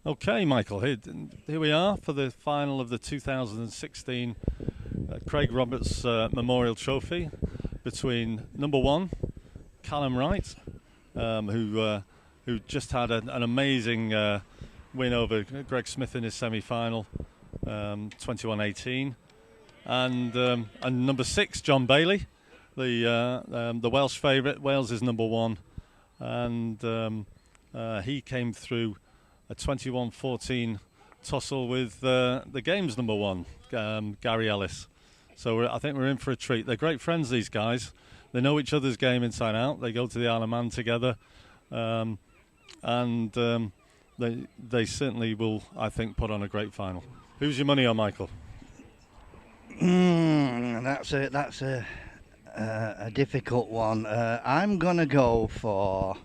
Okay, Michael, here we are for the final of the 2016 Craig Roberts Memorial Trophy between number one, Callum Wraight, who just had an amazing win over Greg Smith in his semi-final, 21-18, and number 6, John Bailey, the Welsh favourite. Wales is number one, and he came through a 21-14 tussle with the game's number one, Gary Ellis. So I think we're in for a treat. They're great friends, these guys. They know each other's game inside out. They go to the Isle of Man together, and they certainly will, I think, put on a great final. Who's your money on, Michael? That's a difficult one. I'm gonna go for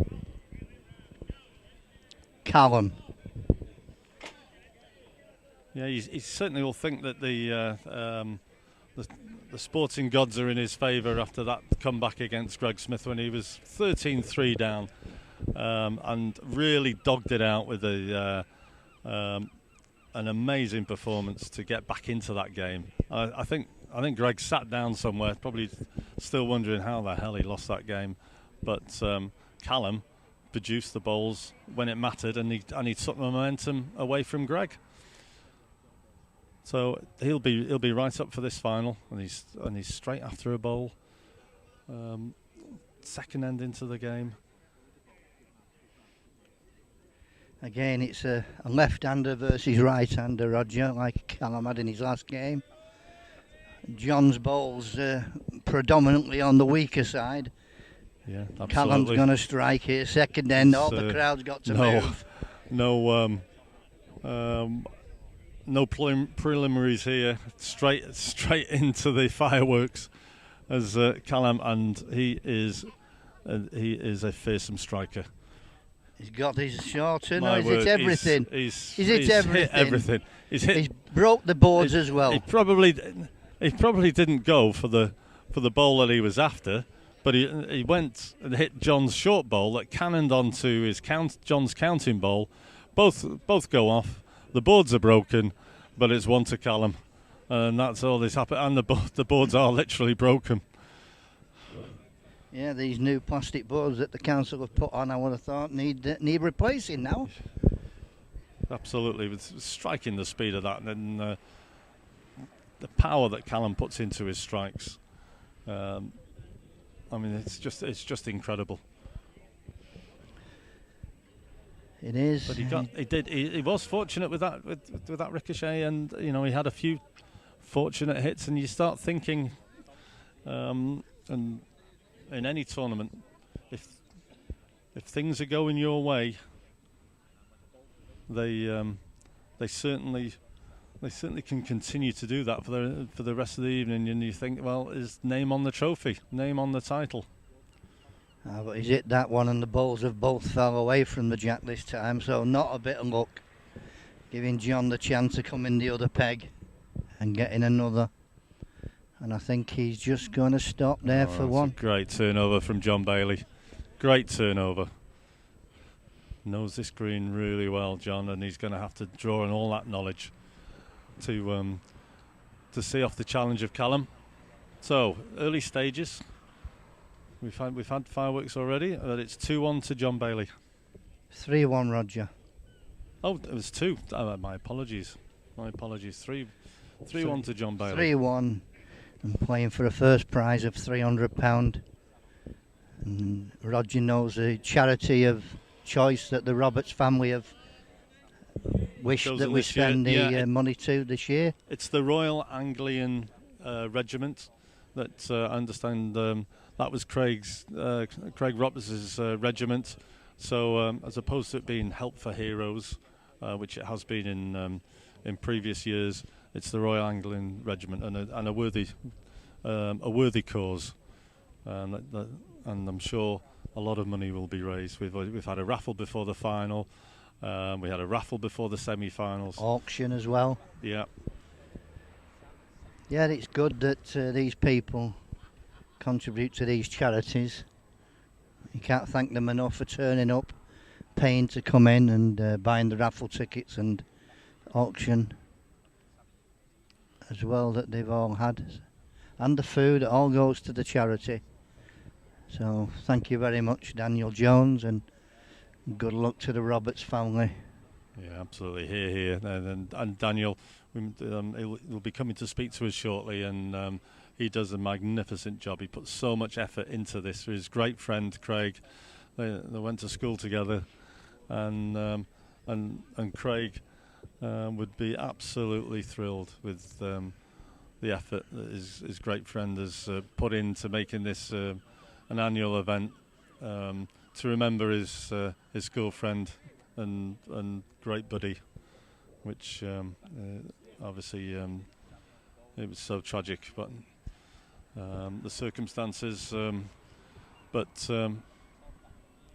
Callum. Yeah, he certainly will think that the sporting gods are in his favour after that comeback against Greg Smith when he was 13-3 down, and really dogged it out with an amazing performance to get back into that game. I think Greg sat down somewhere, probably still wondering how the hell he lost that game, but Callum produced the bowls when it mattered, and he took the momentum away from Greg. So he'll be right up for this final, and he's straight after a bowl. Second end into the game. Again, it's a left-hander versus right-hander, Roger, like Callum had in his last game. John's bowls predominantly on the weaker side. Yeah, absolutely. Callum's going to strike here. Second end, all the crowd's got to move. No preliminaries here. Straight into the fireworks as Callum, and he is a fearsome striker. He's got his short in, or is it everything? He's everything? Hit everything. He's broke the boards as well. He probably didn't go for the bowl that he was after, but he went and hit John's short bowl that cannoned onto John's counting bowl. Both go off. The boards are broken, but it's one to Callum, and that's all that's happened. And the boards are literally broken. Yeah, these new plastic boards that the council have put on, I would have thought need replacing now. Absolutely, with striking the speed of that, and then the power that Callum puts into his strikes. I mean, it's just incredible. It is. But he was fortunate with that ricochet, and he had a few fortunate hits, and you start thinking, and in any tournament, if things are going your way, they certainly can continue to do that for the rest of the evening, and you think, well, is name on the trophy, name on the title. But he's hit that one, and the bowls have both fell away from the jack this time, so not a bit of luck. Giving John the chance to come in the other peg and get in another. And I think he's just going to stop there for one. Great turnover from John Bailey. Great turnover. Knows this green really well, John, and he's going to have to draw on all that knowledge to see off the challenge of Callum. So, early stages. We've had fireworks already, but it's 2-1 to John Bailey. 3-1, Roger. Oh, it was 2. My apologies. 3-1 to John Bailey. 3-1, and playing for a first prize of £300. And Roger knows the charity of choice that the Roberts family have wished that we spend the money to this year. It's the Royal Anglian Regiment that I understand. That was Craig Roberts' regiment. So as opposed to it being Help for Heroes, which it has been in previous years, it's the Royal Anglian Regiment, and a worthy cause, and I'm sure a lot of money will be raised. We've had a raffle before the final, we had a raffle before the semi-finals, auction as well. Yeah, it's good that these people contribute to these charities. You can't thank them enough for turning up paying to come in and buying the raffle tickets and auction as well that they've all had, and the food, it all goes to the charity. So thank you very much, Daniel Jones, and good luck to the Roberts family. Yeah, absolutely. Here. And Daniel, he'll be coming to speak to us shortly, and he does a magnificent job. He puts so much effort into this. His great friend Craig, they went to school together, and Craig would be absolutely thrilled with the effort that his great friend has put into making this an annual event to remember his school friend and great buddy, which obviously it was so tragic, but the circumstances, but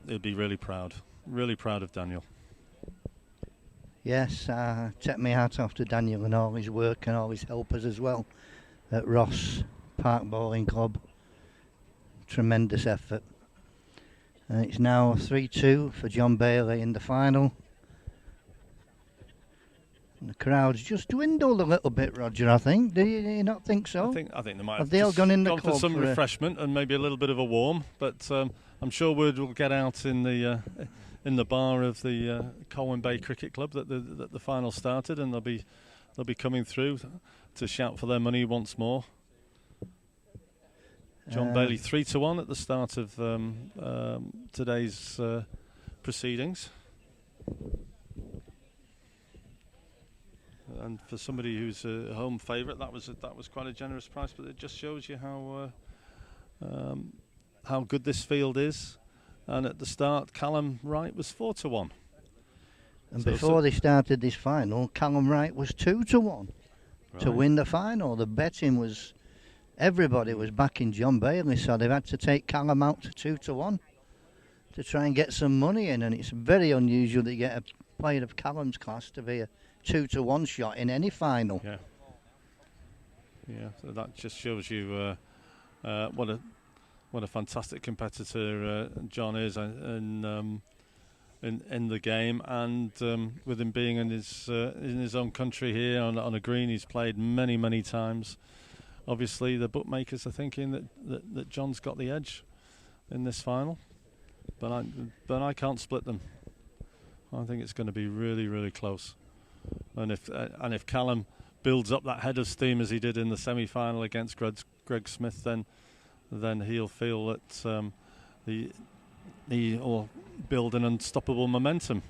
he'd be really proud of Daniel. Yes, take my hat off to Daniel and all his work and all his helpers as well at Rhos Park Bowling Club. Tremendous effort. And it's now 3-2 for John Bailey in the final. And the crowd's just dwindled a little bit, Roger, I think. Do you not think so? I think they might have they all gone in the club for some refreshment and maybe a little bit of a warm, but I'm sure word will get out in the bar of the Colwyn Bay Cricket Club that the final started, and they'll be coming through to shout for their money once more. John Bailey 3-1 at the start of today's proceedings, and for somebody who's a home favourite, that was quite a generous price. But it just shows you how good this field is. And at the start, Callum Wraight was 4-1. And before they started this final, Callum Wraight was 2-1 to win the final. The betting was, everybody was backing John Bailey, so they've had to take Callum out to 2-1 to try and get some money in. And it's very unusual that you get a player of Callum's class to be a 2-1 shot in any final. Yeah. So that just shows you what a fantastic competitor John is in the game, and with him being in his own country here on a green he's played many times. Obviously, the bookmakers are thinking that John's got the edge in this final, but I can't split them. I think it's going to be really close, and if Callum builds up that head of steam as he did in the semi-final against Greg Smith, then he'll feel that he'll build an unstoppable momentum.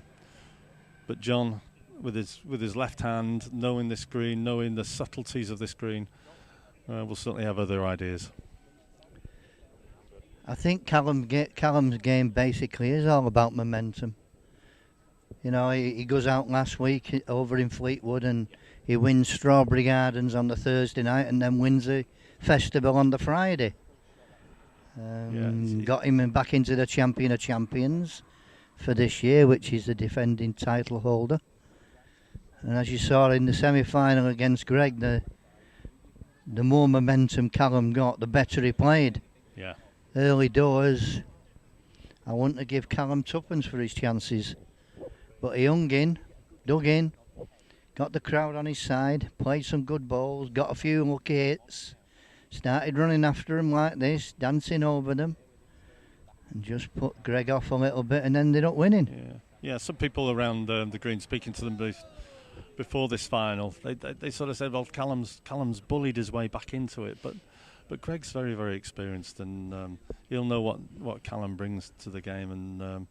But John, with his left hand, knowing this green, knowing the subtleties of this green, will certainly have other ideas. I think Callum's game basically is all about momentum. You know, he goes out last week over in Fleetwood and he wins Strawberry Gardens on the Thursday night and then wins the festival on the Friday. Got him back into the Champion of Champions for this year, which is the defending title holder. And as you saw in the semi-final against Greg, the more momentum Callum got, the better he played. Yeah. Early doors, I want to give Callum tuppence for his chances, but he dug in, got the crowd on his side, played some good balls, got a few lucky hits. Started running after him like this, dancing over them, and just put Greg off a little bit and ended up winning. Yeah. Some people around the green, speaking to them before this final, they sort of said, well, Callum's bullied his way back into it, but Greg's very experienced, and he'll know what Callum brings to the game, and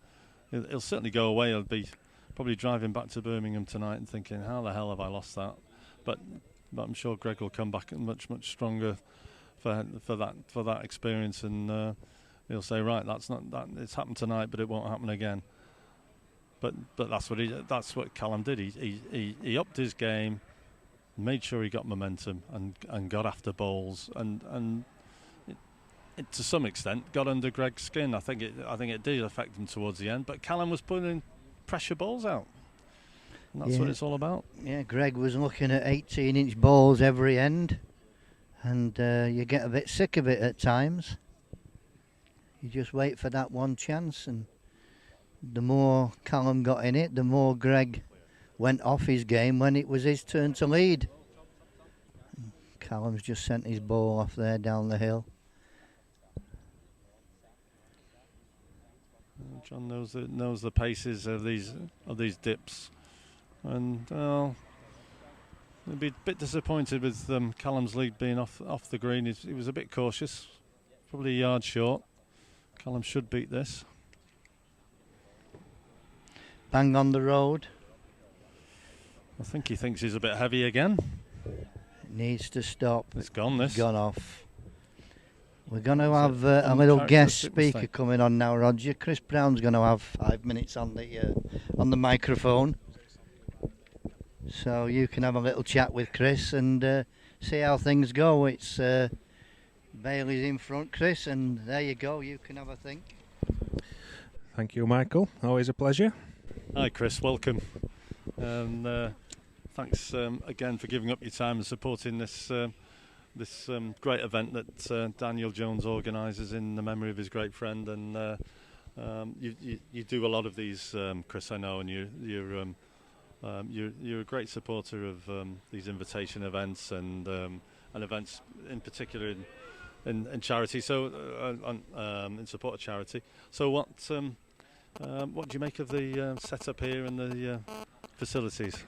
he'll certainly go away. He'll be probably driving back to Birmingham tonight and thinking, how the hell have I lost that? But I'm sure Greg will come back much stronger for that experience, and he'll say, right, it's happened tonight, but it won't happen again. But that's what Callum did. He upped his game, made sure he got momentum, and got after bowls, and it to some extent got under Greg's skin. I think it did affect him towards the end, but Callum was putting pressure balls out. And that's what it's all about. Yeah, Greg was looking at 18-inch balls every end, and you get a bit sick of it at times. You just wait for that one chance, and the more Callum got in it, the more Greg went off his game when it was his turn to lead. Callum's just sent his ball off there down the hill. John knows the paces of these dips, and he'd be a bit disappointed with Callum's lead being off the green. He was a bit cautious, probably a yard short. Callum should beat this. Bang on the road. I think he thinks he's a bit heavy again. Needs to stop. It's gone. This gone off. We're going to have a little guest speaker mistake coming on now, Roger. Chris Brown's going to have 5 minutes on the microphone, so you can have a little chat with Chris and see how things go. It's Bailey's in front, Chris, and there you go. You can have a think. Thank you, Michael. Always a pleasure. Hi, Chris. Welcome, and thanks again for giving up your time and supporting this great event that Daniel Jones organises in the memory of his great friend. And you do a lot of these, Chris, I know, and you're a great supporter of these invitation events and events in particular in charity. So in support of charity. So what do you make of the setup here and the facilities?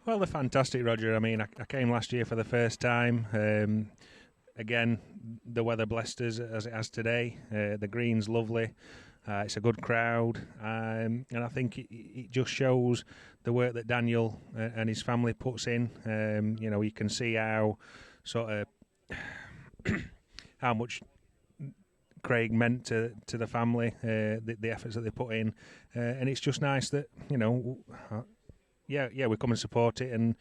Well, they're fantastic, Roger. I mean, I came last year for the first time. Again, the weather blessed us as it has today. The green's lovely. It's a good crowd. And I think it just shows the work that Daniel and his family puts in. You can see how sort of how much Craig meant to the family, the efforts that they put in. And it's just nice that, we come and support it, and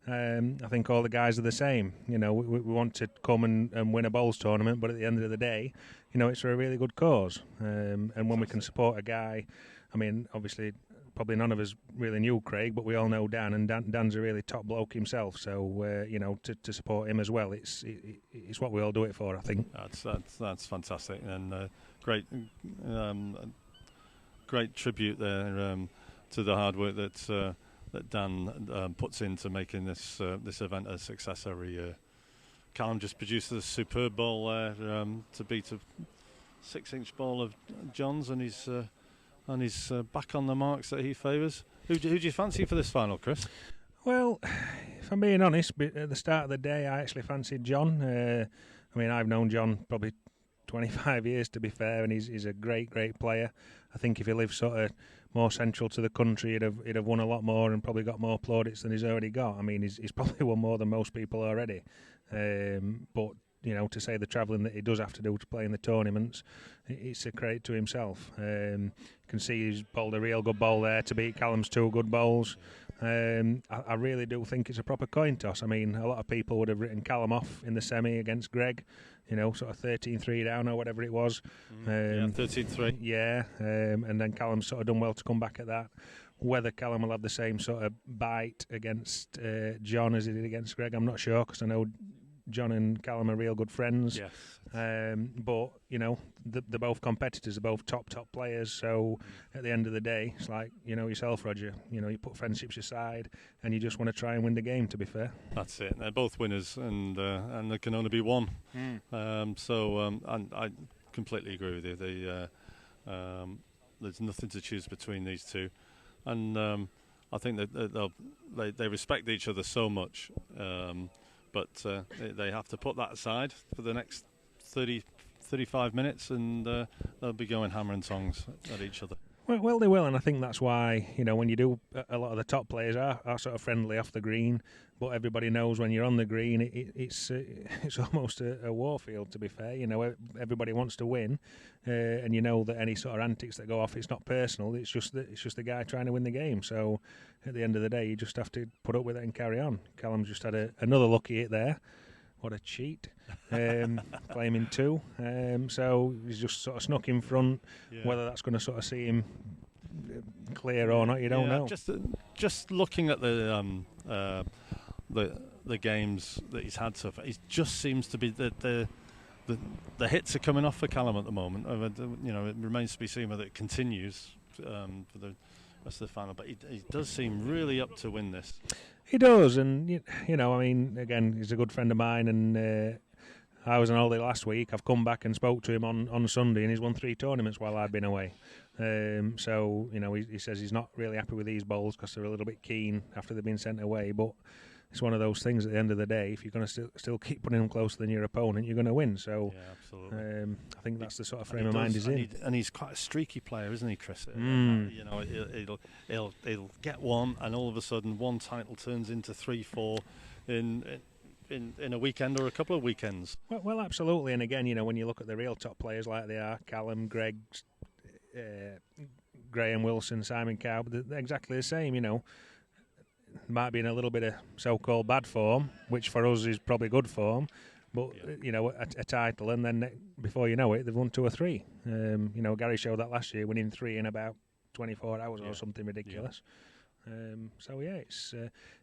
I think all the guys are the same. We want to come and win a bowls tournament, but at the end of the day, it's for a really good cause. And when we can support a guy, I mean, obviously, probably none of us really knew Craig, but we all know Dan, and Dan's a really top bloke himself. So to support him as well, it's what we all do it for, I think. That's fantastic, and great tribute there to the hard work that Dan puts into making this event a success every year. Callum just produced a superb ball there to beat a 6-inch ball of John's, and he's back on the marks that he favours. Who do you fancy for this final, Chris? Well, if I'm being honest, at the start of the day, I actually fancied John. I mean, I've known John probably 25 years, to be fair, and he's a great player. I think if he lived sort of more central to the country, he'd have won a lot more and probably got more plaudits than he's already got. I mean, he's probably won more than most people already. But to say the travelling that he does have to do to play in the tournaments, it's a credit to himself. You can see he's bowled a real good bowl there to beat Callum's 2 good bowls. I really do think it's a proper coin toss. I mean, a lot of people would have written Callum off in the semi against Greg, sort of 13-3 down or whatever it was. 13-3. Yeah, and then Callum's sort of done well to come back at that. Whether Callum will have the same sort of bite against John as he did against Greg, I'm not sure, because I know John and Callum are real good friends. Yes. But, they're both competitors, they're both top players. So at the end of the day, it's like, yourself, Roger, you put friendships aside and you just want to try and win the game, to be fair. That's it. They're both winners, and there can only be one. And I completely agree with you. There's nothing to choose between these two. And I think that they respect each other so much. But they have to put that aside for the next 35 minutes, and they'll be going hammer and tongs at each other. Well, they will, and I think that's why, when you do, a lot of the top players are sort of friendly off the green, but everybody knows when you're on the green, it's almost a war field, to be fair. Everybody wants to win, and you know that any sort of antics that go off, it's not personal, it's just the guy trying to win the game. So at the end of the day, you just have to put up with it and carry on. Callum's just had another lucky hit there. What a cheat. Claiming 2. So he's just sort of snuck in front. Yeah. Whether that's going to sort of see him clear or not, you don't know. Just looking at the games that he's had so far, he just seems to be the the hits are coming off for Callum at the moment. It remains to be seen whether it continues for the rest of the final. But he does seem really up to win this. He does, and again, he's a good friend of mine, and I was on holiday last week. I've come back and spoke to him on Sunday, and he's won 3 tournaments while I've been away. So he says he's not really happy with these bowls because they're a little bit keen after they've been sent away, but it's one of those things at the end of the day, if you're going to still keep putting them closer than your opponent, you're going to win. So yeah, absolutely. I think that's the sort of frame of mind he's in. And he's quite a streaky player, isn't he, Chris? He'll get one, and all of a sudden one title turns into 3-4 in a weekend or a couple of weekends. Well, absolutely. And again, when you look at the real top players like they are, Callum, Greg, Graham Wilson, Simon Cowell, they're exactly the same, Might be in a little bit of so-called bad form, which for us is probably good form, but a title, and then before you know it, they've won 2 or 3. Gary showed that last year, winning 3 in about 24 hours or something ridiculous.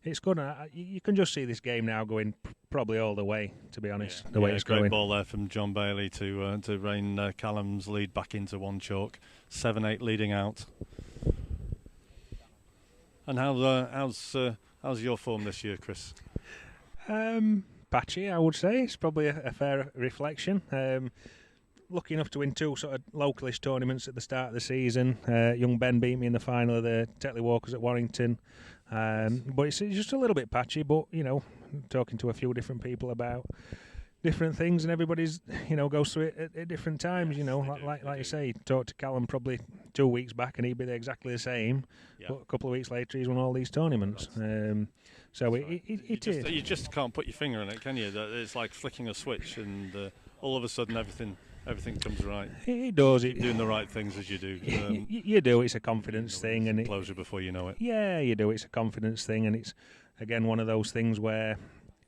It's good. You can just see this game now going probably all the way, to be honest. The way it's great going. Ball there from John Bailey to rein Callum's lead back into 1 chalk, 7-8 leading out. And how's your form this year, Chris? Patchy, I would say. It's probably a fair reflection. Lucky enough to win 2 sort of localish tournaments at the start of the season. Young Ben beat me in the final of the Tetley Walkers at Warrington. But it's just a little bit patchy, but, talking to a few different people about different things, and everybody's, goes through it at different times, like you say, talked to Callum probably 2 weeks back and he'd be exactly the same, but a couple of weeks later he's won all these tournaments. It is. You just can't put your finger on it, can you? It's like flicking a switch and all of a sudden everything comes right. It does. Keep doing the right things as you do. You do. It's a confidence thing, and closure before you know it. Yeah, you do. It's a confidence thing, and it's again one of those things where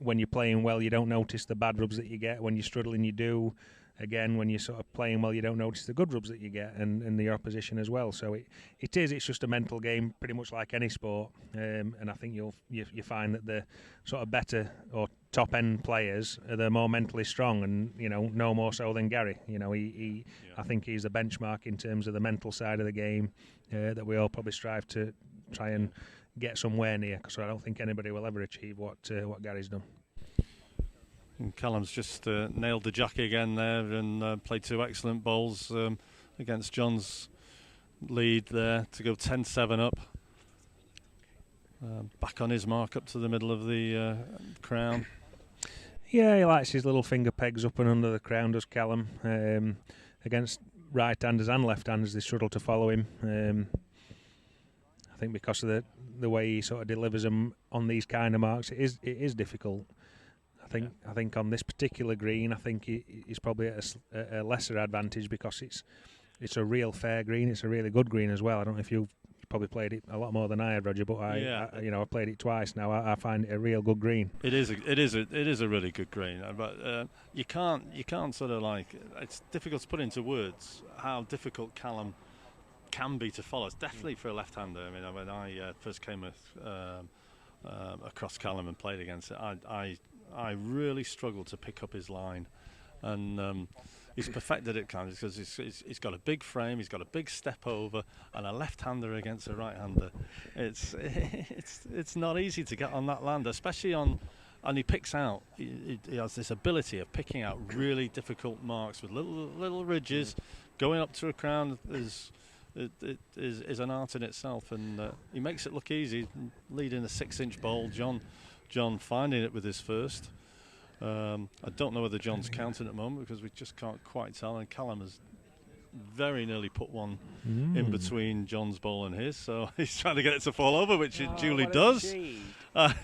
when you're playing well, you don't notice the bad rubs that you get. When you're struggling, you do. Again, when you're sort of playing well, you don't notice the good rubs that you get, and the opposition as well. So it's just a mental game, pretty much like any sport. And I think you find that the sort of better or top end players are the more mentally strong, and no more so than Gary. I think he's the benchmark in terms of the mental side of the game that we all probably strive to try and get somewhere near, because I don't think anybody will ever achieve what Gary's done. And Callum's just nailed the jack again there and played 2 excellent bowls against John's lead there to go 10-7 up. Back on his mark up to the middle of the crown. Yeah, he likes his little finger pegs up and under the crown, does Callum. Against right-handers and left-handers, they struggle to follow him. I think because of the way he sort of delivers them on these kind of marks, it is difficult. I think on this particular green, I think he's probably at a lesser advantage because it's a real fair green. It's a really good green as well. I don't know if you've probably played it a lot more than I have, Roger, but I played it twice now. I find it a real good green. It is a really good green, but you can't sort of like, it's difficult to put into words how difficult Callum can be to follow. It's definitely for a left-hander. I mean, when I first came across Callum and played against it, I really struggled to pick up his line, and he's perfected it kind of because he's got a big frame, he's got a big step over, and a left-hander against a right-hander. It's not easy to get on that land, especially on. And he picks out. He has this ability of picking out really difficult marks with little ridges, going up to a crown is an art in itself, and he makes it look easy, leading a 6-inch bowl. John finding it with his first. I don't know whether John's counting at the moment because we just can't quite tell, and Callum has very nearly put one in between John's bowl and his, so he's trying to get it to fall over, which it duly does. And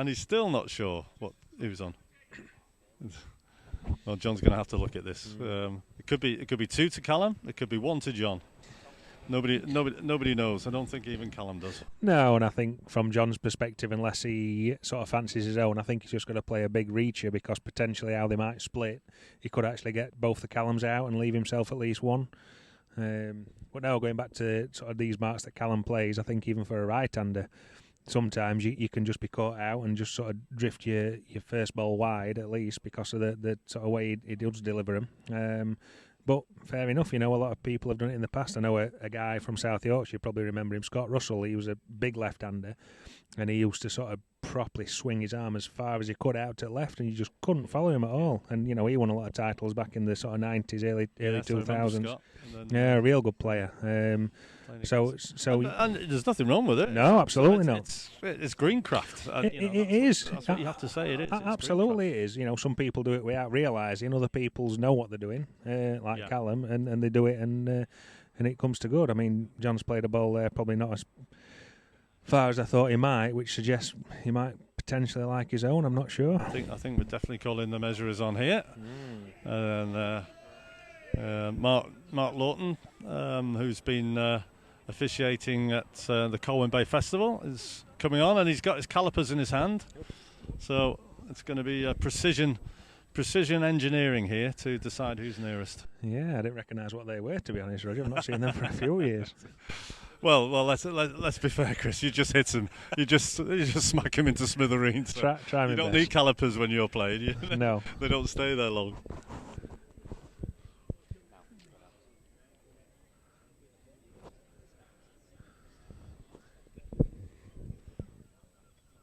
he's still not sure what he was on. Well, John's going to have to look at this. It could be 2 to Callum. It could be 1 to John. Nobody knows. I don't think even Callum does. No, and I think from John's perspective, unless he sort of fancies his own, I think he's just going to play a big reacher because potentially how they might split, he could actually get both the Callums out and leave himself at least one. But now going back to sort of these marks that Callum plays, I think even for a right-hander, sometimes you can just be caught out and just sort of drift your first ball wide, at least because of the sort of way he does deliver them. But fair enough, a lot of people have done it in the past. I know a guy from South Yorkshire, you probably remember him, Scott Russell. He was a big left-hander, and he used to sort of properly swing his arm as far as he could out to left, and you just couldn't follow him at all. And he won a lot of titles back in the sort of 90s, early 2000s. Yeah, a real good player. So and there's nothing wrong with it. No, absolutely not. It's greencraft. It is. That's what you have to say. It is. Absolutely, it is. Some people do it without realising. Other people's know what they're doing, like Callum, and they do it, and it comes to good. I mean, John's played a ball there, probably not as far as I thought he might, which suggests he might potentially like his own. I'm not sure. I think we're definitely calling the measurers on here, and Mark Lawton, who's been officiating at the Colwyn Bay Festival, is coming on, and he's got his calipers in his hand. So it's going to be precision engineering here to decide who's nearest. Yeah, I didn't recognise what they were, to be honest, Roger. I've not seen them for a few years. Well, let's be fair, Chris. You just hit him. You just smack him into smithereens. So try you don't need calipers when you're playing. No, they don't stay there long.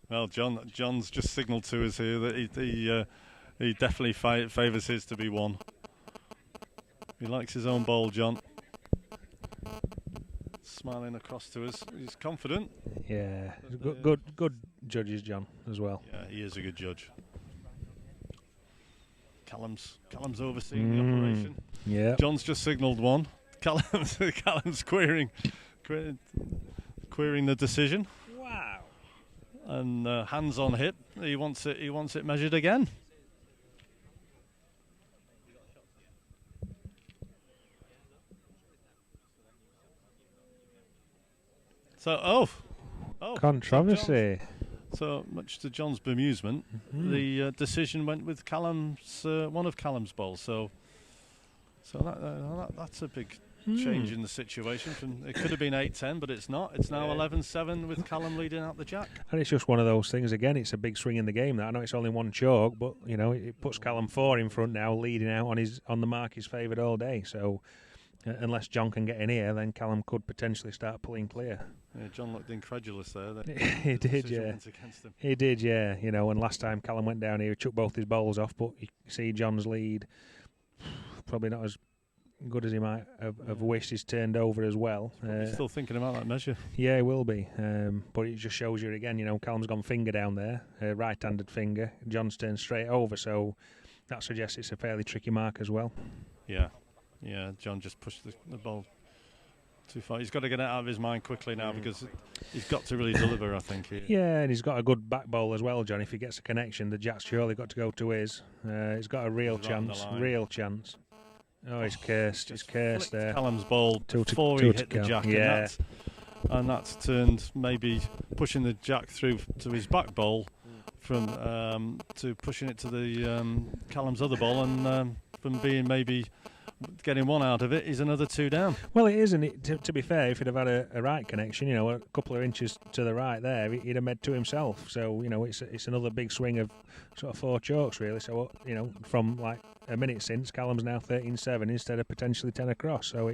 Well, John's just signalled to us here that he definitely favours his to be one. He likes his own bowl, John. Smiling across to us. He's confident. Yeah, good judges, John, as well. Yeah, he is a good judge. Callum's overseeing the operation. Yeah. John's just signalled one. Callum's querying the decision. Wow. And hands on hip. He wants it measured again. So controversy. So much to John's bemusement, the decision went with one of Callum's bowls. So that's a big change in the situation. It could have been 8-10, but it's not. It's now 11-7 with Callum leading out the jack. And it's just one of those things. Again, it's a big swing in the game. I know it's only one chalk, but it puts Callum 4 in front now, leading out on the mark he's favoured all day. So unless John can get in here, then Callum could potentially start pulling clear. Yeah, John looked incredulous there. He did, yeah. He did, yeah. And last time Callum went down here, he took both his bowls off, but you see John's lead probably not as good as he might have wished. He's turned over as well. He's still thinking about that measure. Yeah, he will be. But it just shows you again, Callum's gone finger down there, right-handed finger. John's turned straight over, so that suggests it's a fairly tricky mark as well. Yeah, John just pushed the ball too far. He's got to get it out of his mind quickly now because he's got to really deliver, I think. Yeah, and he's got a good back bowl as well, John. If he gets a connection, the jack's surely got to go to his. He's got a real chance. Oh, he's cursed. He's cursed there. Callum's ball before he hit the jack. Yeah. And that's turned, maybe pushing the jack through to his back bowl from to pushing it to the Callum's other ball, and from being maybe getting one out of it, he's another 2 down. Well, it is, and to be fair, if he'd have had a right connection, a couple of inches to the right there, he'd have made 2 himself. So, it's another big swing of sort of 4 chalks, really. So, from like a minute since, Callum's now 13-7 instead of potentially 10 across. So,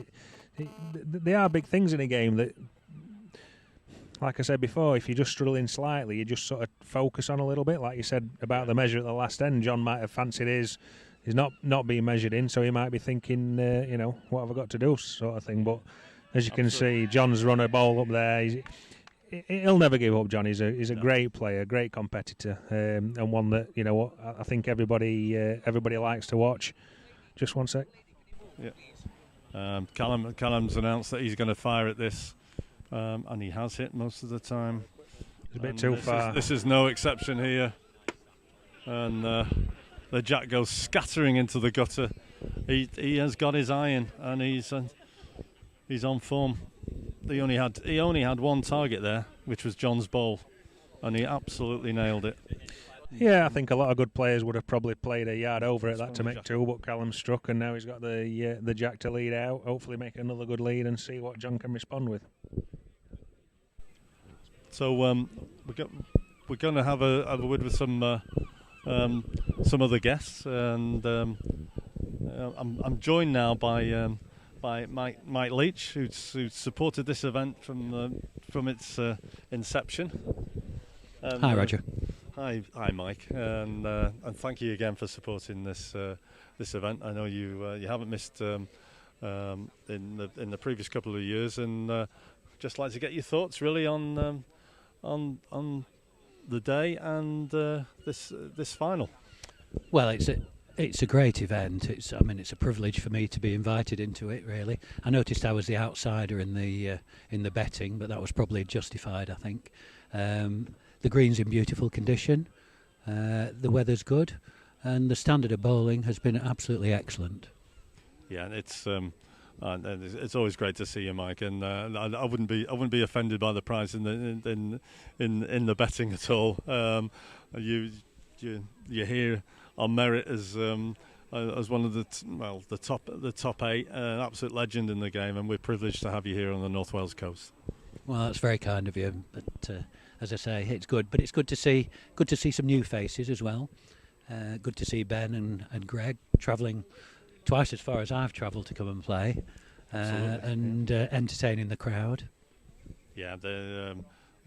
they are big things in a game that, like I said before, if you're just struggling slightly, you just sort of focus on a little bit. Like you said about the measure at the last end, John might have fancied his. He's not being measured in, so he might be thinking, what have I got to do, sort of thing. But as you can see, John's run a ball up there. He'll never give up, John. He's a great player, great competitor, and one that I think everybody likes to watch. Just one sec. Yeah. Callum's announced that he's going to fire at this, and he has hit most of the time. It's a bit too far. This is no exception here, and. The jack goes scattering into the gutter. He has got his iron, and he's on form. He only had one target there, which was John's bowl, and he absolutely nailed it. Yeah, I think a lot of good players would have probably played a yard over at that to make 2, but Callum struck, and now he's got the jack to lead out. Hopefully, make another good lead and see what John can respond with. So we're going to have a word with some other guests, and I'm joined now by Mike Leach, who's supported this event from its inception. Hi, Roger. Hi, Mike, and thank you again for supporting this event. I know you haven't missed in the previous couple of years, and just like to get your thoughts really on the day and this final. Well, it's a great event. It's a privilege for me to be invited into it. Really, I noticed I was the outsider in the betting, but that was probably justified, I think. The green's in beautiful condition, the weather's good, and the standard of bowling has been absolutely excellent. Yeah, and it's always great to see you, Mike. And I wouldn't be offended by the prize in the betting at all. You're here on merit as one of the top 8, an absolute legend in the game, and we're privileged to have you here on the North Wales coast. Well, that's very kind of you, but as I say, it's good. But it's good to see some new faces as well. Good to see Ben and Greg travelling twice as far as I've travelled to come and play, and entertaining the crowd. Yeah, they're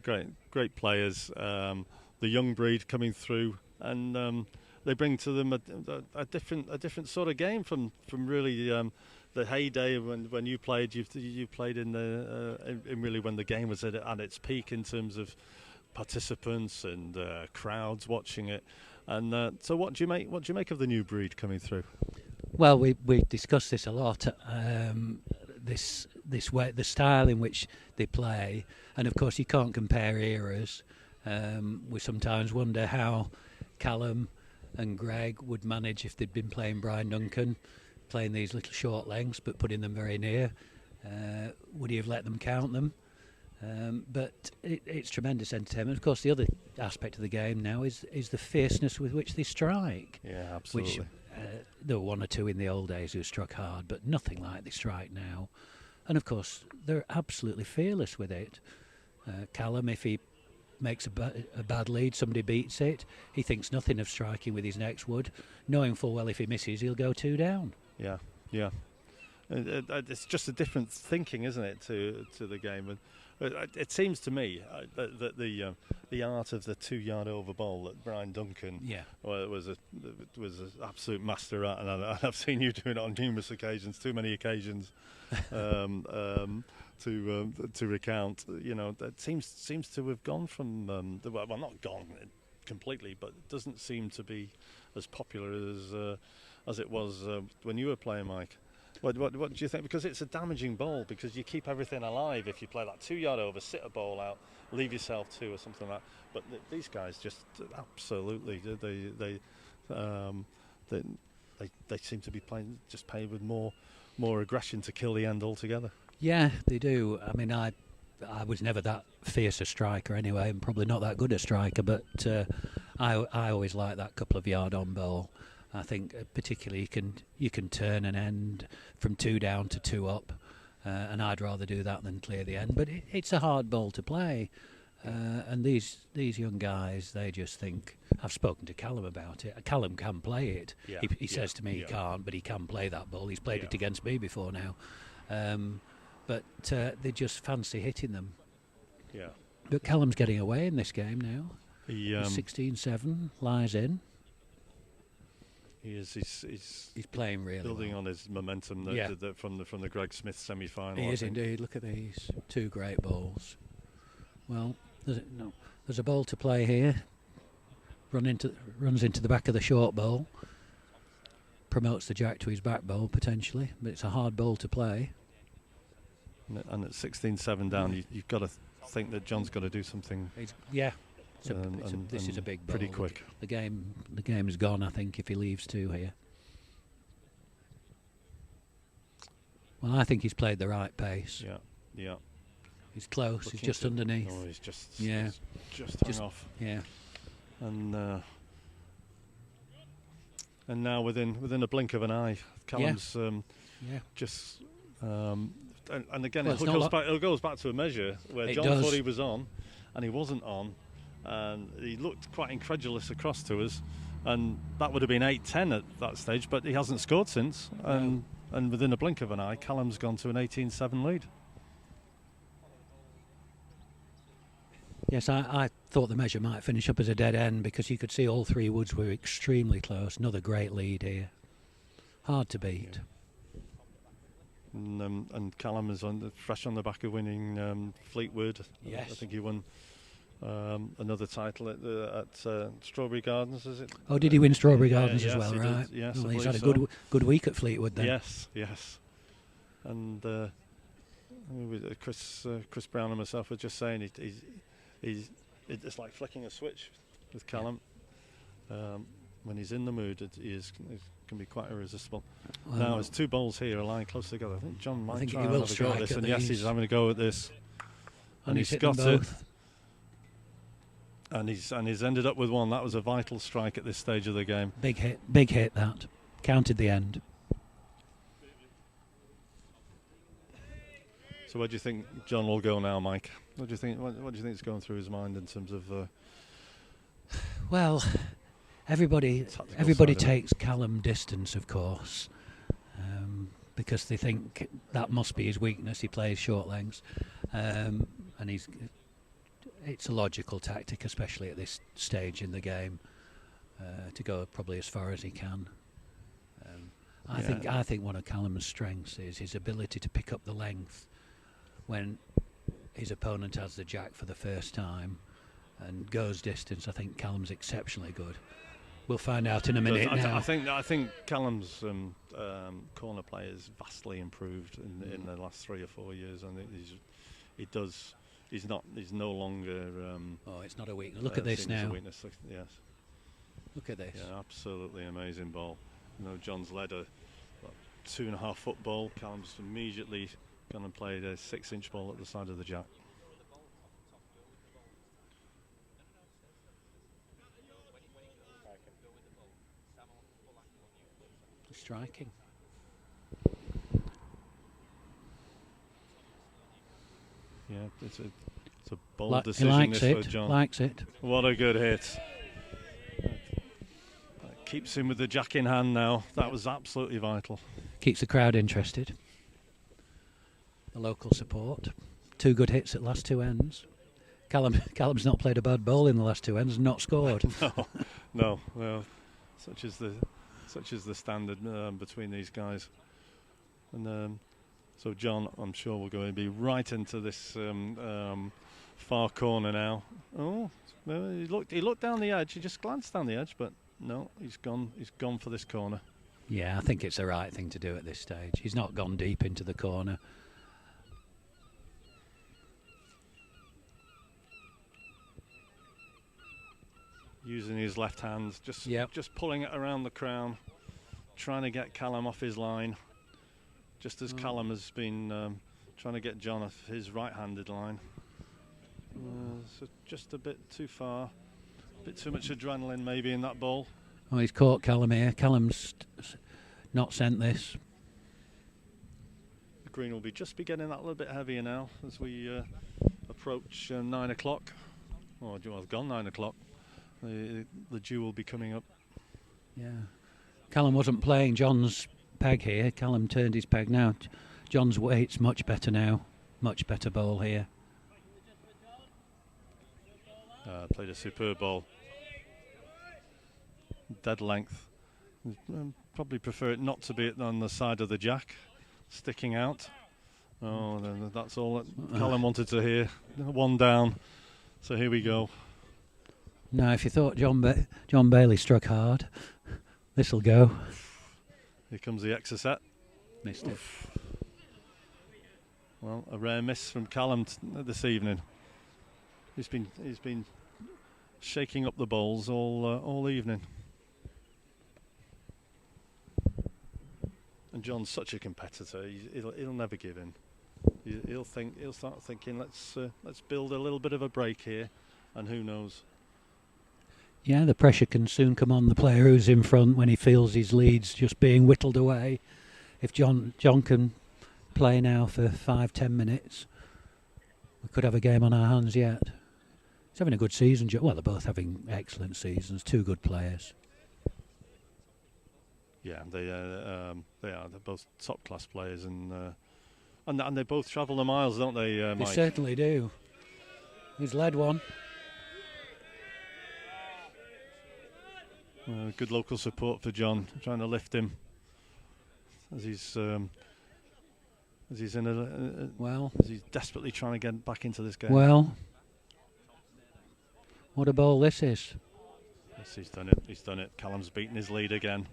great players. The young breed coming through, and they bring to them a different sort of game from really the heyday when you played. You played in really when the game was at its peak in terms of participants and crowds watching it. And so, what do you make of the new breed coming through? Well, we discussed this a lot. This way, the style in which they play, and of course you can't compare eras. We sometimes wonder how Callum and Greg would manage if they'd been playing Brian Duncan, playing these little short lengths but putting them very near. Would he have let them count them? But it's tremendous entertainment. Of course, the other aspect of the game now is the fierceness with which they strike. Yeah, absolutely. Which, there were one or two in the old days who struck hard, but nothing like they strike now. And of course, they're absolutely fearless with it. Callum, if he makes a bad lead, somebody beats it, he thinks nothing of striking with his next wood, knowing full well if he misses, he'll go 2 down. Yeah. It's just a different thinking, isn't it, to the game? And it seems to me that the art of the 2-yard over bowl that Brian Duncan was an absolute master at, and I've seen you doing it on numerous occasions, too many occasions to recount. You know, that seems to have gone from well, not gone completely, but it doesn't seem to be as popular as it was when you were playing, Mike. What do you think? Because it's a damaging bowl, because you keep everything alive if you play that 2-yard over, sit a bowl out, leave yourself 2 or something like that. But these guys just absolutely they seem to be playing with more aggression to kill the end altogether. Yeah, they do. I mean, I was never that fierce a striker anyway, and probably not that good a striker. But I always like that couple of yard on bowl. I think particularly you can turn an end from 2 down to 2 up, and I'd rather do that than clear the end. But it's a hard ball to play, and these young guys, they just think. I've spoken to Callum about it. Callum can play it. Yeah. He says to me he can't, but he can play that ball. He's played it against me before now, but they just fancy hitting them. Yeah. But Callum's getting away in this game now. He's 16-7, lies in. He is. He's playing really building well on his momentum from the Greg Smith semi-final. He is indeed. Look at these 2 great balls. Well, there's a ball to play here. Runs into the back of the short bowl. Promotes the jack to his back bowl potentially, but it's a hard ball to play. And at 16-7 down, you've got to think that John's got to do something. This is a big ball. Pretty quick. The game is gone, I think, if he leaves 2 here. Well, I think he's played the right pace. Yeah. He's close. He's just underneath. Oh, he's just hung off. Yeah. And now within a blink of an eye, Callum's and again, well, it goes back to a measure where John thought he was on, and he wasn't on, and he looked quite incredulous across to us, and that would have been 8-10 at that stage, but he hasn't scored since, and within a blink of an eye, Callum's gone to an 18-7 lead. Yes, I thought the measure might finish up as a dead end because you could see all three woods were extremely close. Another great lead here. Hard to beat. And Callum is fresh on the back of winning Fleetwood. Yes. I think he won another title at Strawberry Gardens, is it? Oh, did he win Strawberry Gardens as yes, well, right? Did, yes, well, I he's had a believe good week at Fleetwood then. Yes. And Chris Brown and myself were just saying it's like flicking a switch with Callum. When he's in the mood, it can be quite irresistible. Well, now, there's two bowls here are lying close together. I think John might try he and will have a go at strike this. at And yes, these. he's having a go at this. And he's hit got them it. both. And he's ended up with one. That was a vital strike at this stage of the game. Big hit that. Counted the end. So where do you think John will go now, Mike? What do you think? What do you think is going through his mind in terms of? Well, everybody takes Callum distance, of course, because they think that must be his weakness. He plays short lengths, and it's a logical tactic, especially at this stage in the game, to go probably as far as he can. I think one of Callum's strengths is his ability to pick up the length when his opponent has the jack for the first time and goes distance. I think Callum's exceptionally good. We'll find out in a minute. I think Callum's corner play has vastly improved in the last 3 or 4 years. I think he's no longer. It's not a weakness. Look at this now. Weakness. Yes. Look at this. Yeah, absolutely amazing ball. John's led a 2.5 foot ball. Callum's immediately gone and played a 6-inch ball at the side of the jack. Striking. Yeah, it's a bold decision. He likes this for John. Likes it. What a good hit. That keeps him with the jack in hand now. That was absolutely vital. Keeps the crowd interested. The local support. 2 good hits at last 2 ends. Callum's not played a bad ball in the last 2 ends and not scored. No. Well, such is the standard between these guys. And so John, I'm sure, will go and be right into this far corner now. Oh, well, he looked down the edge. He just glanced down the edge, but no, he's gone. He's gone for this corner. Yeah, I think it's the right thing to do at this stage. He's not gone deep into the corner. Using his left hand, just pulling it around the crown, trying to get Callum off his line, just as Callum has been trying to get John off his right-handed line. So just a bit too far, a bit too much adrenaline maybe in that ball. Oh, he's caught Callum here. Callum's not sent this. The green will be getting that little bit heavier now as we approach 9 o'clock. Oh, well, it's gone 9 o'clock. The dew will be coming up. Yeah. Callum wasn't playing John's peg here. Callum turned his peg now. John's weight's much better now. Much better ball here. Played a superb ball. Dead length. Probably prefer it not to be on the side of the jack, sticking out. Oh, that's all that Callum wanted to hear. 1 down. So here we go. Now, if you thought John Bailey struck hard, this'll go. Here comes the extra set. Missed it. Well, a rare miss from Callum this evening. He's been shaking up the bowls all evening. And John's such a competitor. He'll never give in. He'll start thinking, let's build a little bit of a break here, and who knows. Yeah, the pressure can soon come on the player who's in front when he feels his lead's just being whittled away. If John can play now for 5-10 minutes, we could have a game on our hands yet. He's having a good season. Well, they're both having excellent seasons. Two good players. Yeah, they are. They're both top class players, and they both travel the miles, don't they, Mike? They certainly do. He's led one. Good local support for John, trying to lift him as he's desperately trying to get back into this game. Well, what a ball this is! Yes, he's done it. He's done it. Callum's beaten his lead again. Do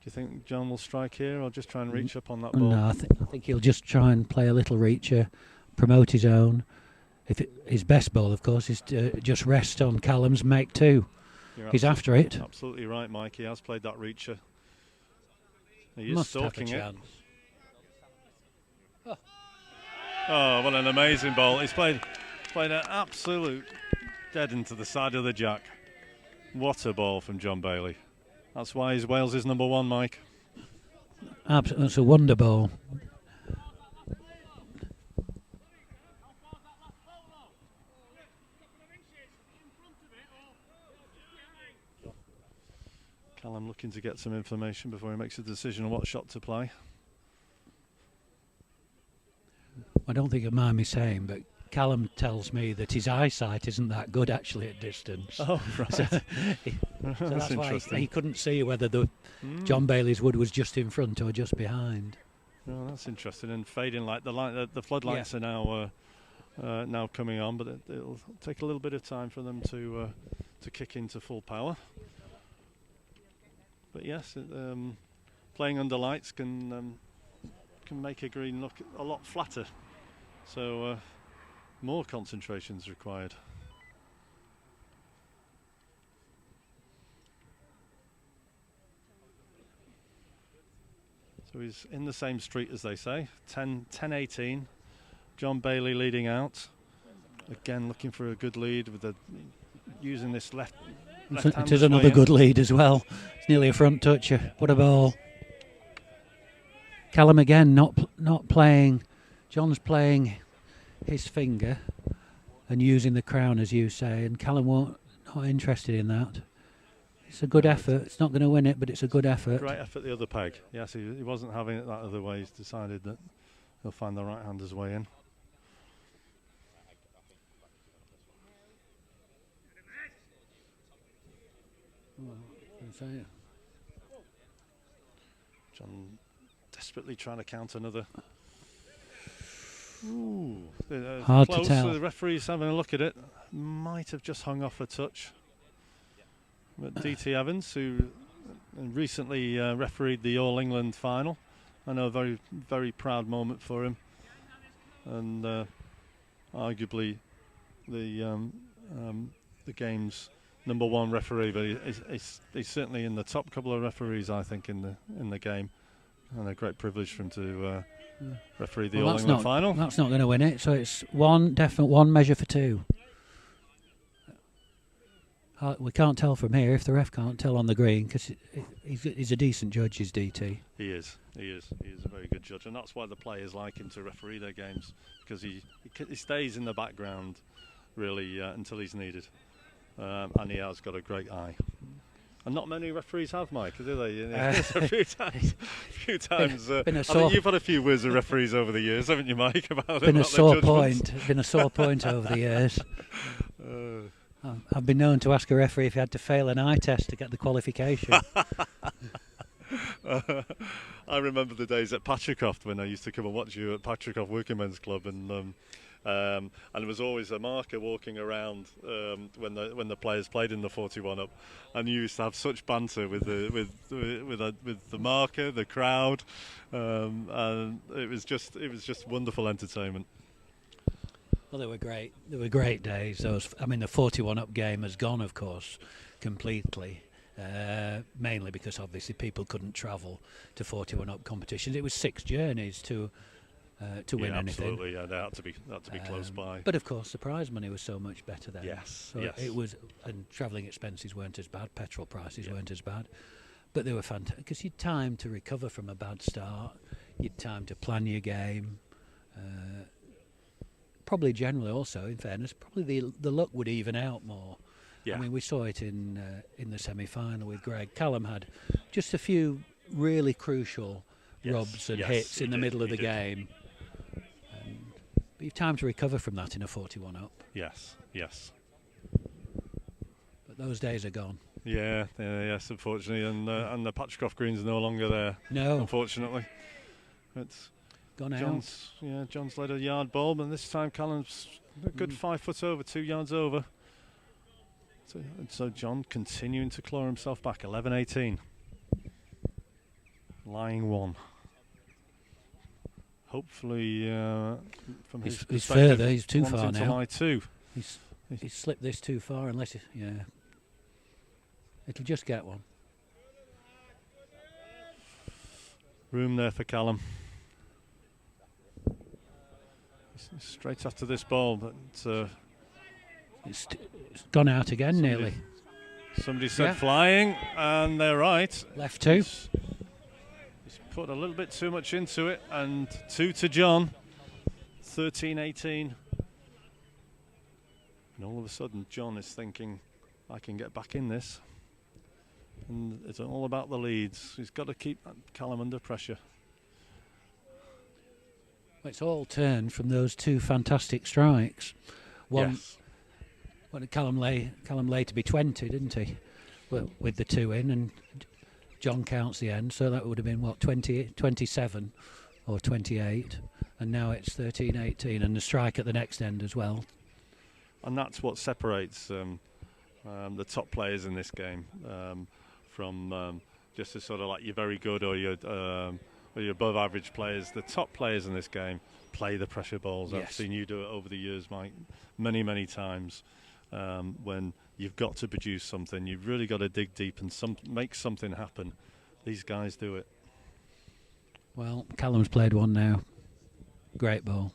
you think John will strike here, or just try and reach up on that ball? No, I think he'll just try and play a little reacher, promote his own. His best ball, of course, is to just rest on Callum's, make two. He's after it. Absolutely right, Mike. He has played that reacher. He is Must have a stalking it. chance. Oh, what an amazing ball. He's played an absolute dead into the side of the jack. What a ball from John Bailey. That's why he's Wales' number one, Mike. Absolutely, it's a wonder ball. Callum looking to get some information before he makes a decision on what shot to play. I don't think it mind me saying, but Callum tells me that his eyesight isn't that good actually at distance. Oh, right. So that's why interesting. he couldn't see whether the John Bailey's wood was just in front or just behind. Oh, that's interesting. And fading light, the floodlights are now coming on, but it'll take a little bit of time for them to kick into full power. But yes, playing under lights can make a green look a lot flatter. So more concentration is required. So he's in the same street, as they say. 10-18. John Bailey leading out. Again, looking for a good lead with using this left. It is another good lead as well. It's nearly a front toucher. What a ball! Callum again not playing. John's playing his finger and using the crown, as you say, and Callum not interested in that. It's a good effort. It's not going to win it, but it's a good effort. Great effort the other peg. Yes, he wasn't having it that other way. He's decided that he'll find the right-hander's way in. John desperately trying to count another. Ooh, hard close. to tell. The referee's having a look at it. Might have just hung off a touch. But DT Evans, who recently refereed the All England final, I know a very, very proud moment for him, and arguably the game's number one referee, but he's certainly in the top couple of referees, I think, in the game, and a great privilege for him to referee the All England final. That's not going to win it, so it's one measure for two. We can't tell from here if the ref can't tell on the green, because he's a decent judge, is DT. He is a very good judge, and that's why the players like him to referee their games, because he stays in the background really until he's needed. And he has got a great eye. And not many referees have, Mike, do they? A few times. I think you've had a few words of referees over the years, haven't you, Mike? Been a sore point over the years. I've been known to ask a referee if he had to fail an eye test to get the qualification. I remember the days at Patricroft when I used to come and watch you at Patricroft Working Men's Club, and there was always a marker walking around when the players played in the 41 up, and you used to have such banter with the marker, the crowd, and it was just wonderful entertainment. Well, they were great. They were great days. The 41 up game has gone, of course, completely. Mainly because obviously people couldn't travel to 41 up competitions. It was 6 journeys to win anything. Absolutely, yeah, they had to be close by. But of course, the prize money was so much better then. Yes, so yes. It was, and travelling expenses weren't as bad. Petrol prices weren't as bad, but they were fantastic because you'd time to recover from a bad start. You'd time to plan your game. probably generally also, in fairness, probably the luck would even out more. Yeah. I mean, we saw it in the semi-final with Greg. Callum had just a few really crucial rubs and hits in the middle of the game. But you've time to recover from that in a 41 up. Yes, yes. But those days are gone. Yeah, yes, unfortunately, and the Patchcroft green's no longer there. No, unfortunately, it's gone out. Yeah, John's led a yard ball, but this time Callum's a good 5 foot over, 2 yards over. So John continuing to claw himself back. 11-18. Lying one. Hopefully, from his he's perspective, further. He's too far wanting to now. lie two. He's slipped this too far. Unless it'll just get one. Room there for Callum. He's straight after this ball, but it's gone out again nearly. Somebody said flying, and they're right. Left two. He's put a little bit too much into it, and 2 to John. 13-18. And all of a sudden, John is thinking, I can get back in this. And it's all about the leads. He's got to keep Callum under pressure. Well, it's all turned from those 2 fantastic strikes. One, what did Callum lay to be 20, didn't he? Well, with the 2 in, and John counts the end, so that would have been, 27 or 28, and now it's 13-18, and the strike at the next end as well. And that's what separates the top players in this game from just a sort of like you're very good or you're above average players. The top players in this game play the pressure balls. I've seen you do it over the years, Mike, many, many times. When you've got to produce something, you've really got to dig deep and make something happen. These guys do it. Well, Callum's played one now. Great ball.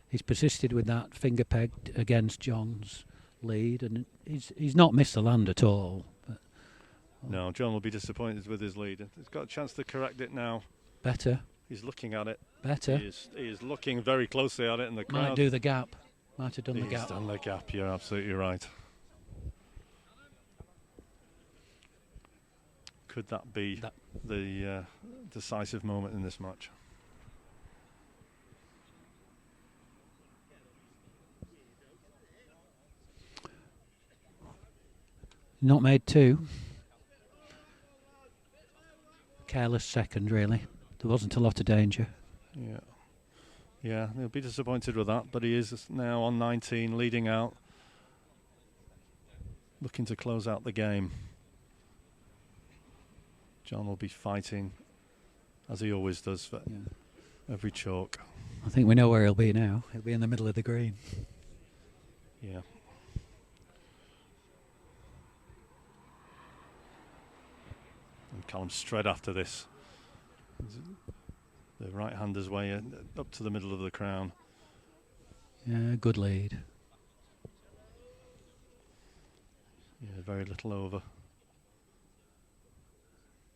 He's persisted with that finger peg against John's lead, and he's not missed the land at all. But no, John will be disappointed with his lead. He's got a chance to correct it now. Better. He's looking at it. Better. He is looking very closely at it, and the crowd might do the gap. Might have done the gap. He's done the gap. You're absolutely right. Could that be the decisive moment in this match? Not made 2. Careless second, really. There wasn't a lot of danger. Yeah, he'll be disappointed with that, but he is now on 19, leading out, looking to close out the game. John will be fighting, as he always does, for every chalk. I think we know where he'll be now. He'll be in the middle of the green. Yeah. And Callum straight after this. The right-hander's way up to the middle of the crown. Yeah, good lead. Yeah, very little over.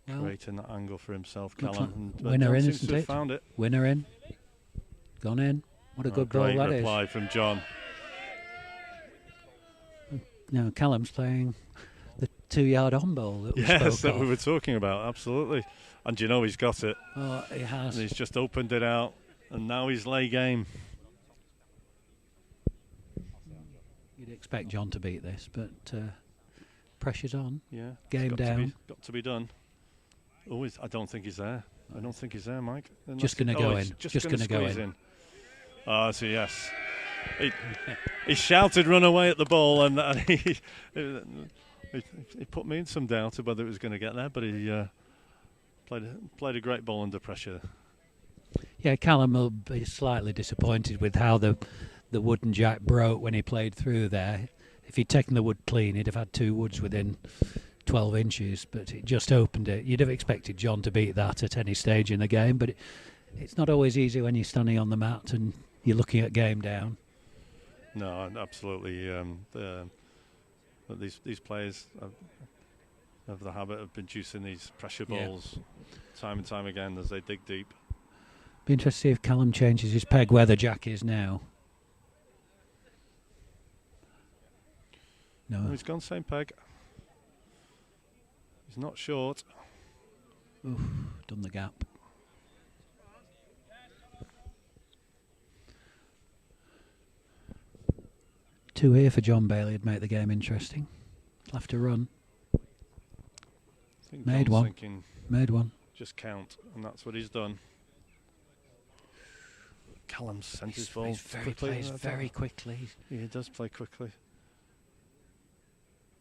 Well, creating that angle for himself, Callum. Like winner in, seems isn't to have it? found it. Winner in. Gone in. What a good ball that is. Great reply from John. Now Callum's playing the 2-yard on ball that we spoke of. We were talking about, absolutely. And you know he's got it. Oh, he has. And he's just opened it out, and now he's lay game. You'd expect John to beat this, but pressure's on. Yeah. Game down. Got to be done. Always. I don't think he's there. I don't think he's there, Mike. Just going to go in. Just going to go in. Oh, so yes. He shouted run away at the ball, and he put me in some doubt of whether it was going to get there, but he played a great ball under pressure. Yeah, Callum will be slightly disappointed with how the wooden jack broke when he played through there. If he'd taken the wood clean, he'd have had 2 woods within 12 inches, but it just opened it. You'd have expected John to beat that at any stage in the game, but it's not always easy when you're standing on the mat and you're looking at game down. No, absolutely. These players have the habit of producing these pressure balls time and time again as they dig deep. Be interested to see if Callum changes his peg where the jack is now. No. Oh, he's gone same peg. He's not short. Oof, done the gap. Two here for John Bailey would make the game interesting. He'll have to run. I think Made John's one. thinking Made one. just count, and that's what he's done. Callum sent his ball quickly. Plays very quickly. Yeah, he does play quickly.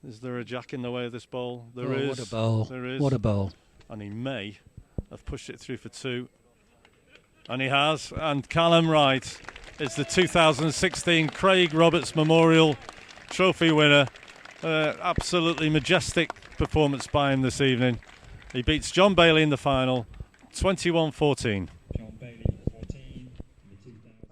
Is there a jack in the way of this ball? There Oh, is. what a ball. There is. What a ball. And he may have pushed it through for two. And he has. And Callum Wraight is the 2016 Craig Roberts Memorial Trophy winner. Absolutely majestic performance by him this evening. He beats John Bailey in the final, 21-14. John Bailey, 14, the 2000.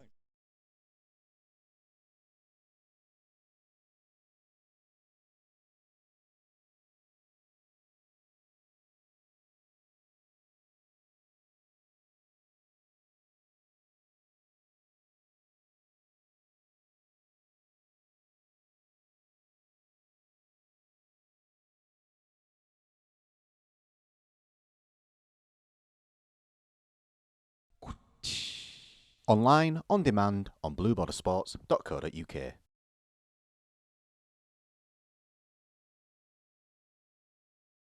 Online, on demand, on bluebordersports.co.uk.